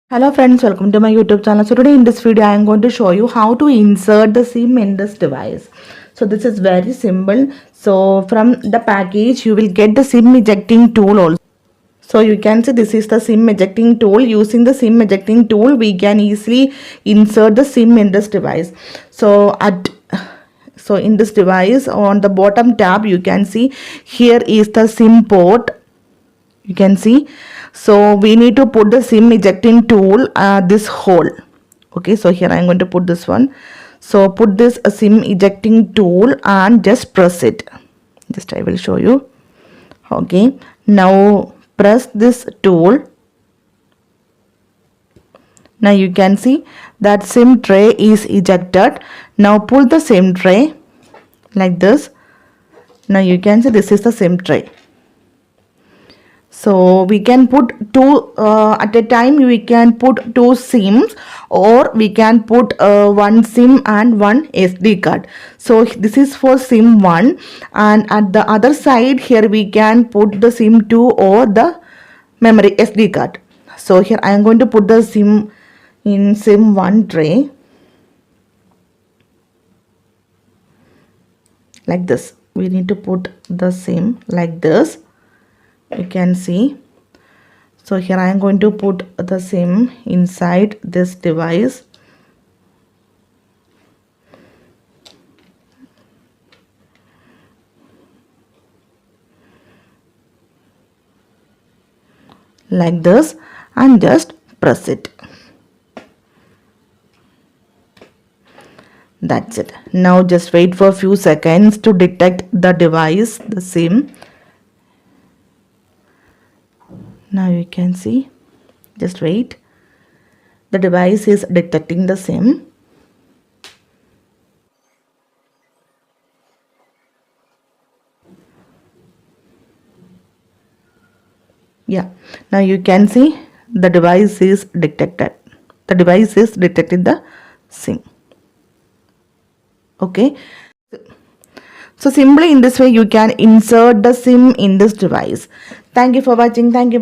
Hello friends, welcome to my YouTube channel. So today in this video I am going to show you how to insert the SIM in this device. So this is very simple. So from the package you will get the SIM ejecting tool also. So you can see this is the SIM ejecting tool. Using the SIM ejecting tool we can easily insert the SIM in this device. So in this device on the bottom tab you can see here is the SIM port. You can see, so we need to put the SIM ejecting tool this hole. Okay, so here I am going to put this one. So put this SIM ejecting tool and just press it. Just I will show you. Okay, now press this tool. Now you can see that SIM tray is ejected. Now pull the SIM tray like this. Now you can see this is the SIM tray. So we can put two at a time. We can put two SIMs, or we can put one SIM and one SD card. So this is for SIM 1, and at the other side here we can put the SIM 2 or the memory SD card. So here I am going to put the SIM in SIM 1 tray like this. We need to put the SIM like this. You can see. So here I am going to put the SIM inside this device. Like this, and just press it. That's it. Now just wait for a few seconds to detect the device, the SIM. Now you can see, just wait. The device is detecting the SIM. Yeah, now you can see the device is detected. The device is detecting the SIM. Okay. So simply in this way you can insert the SIM in this device. Thank you for watching. Thank you.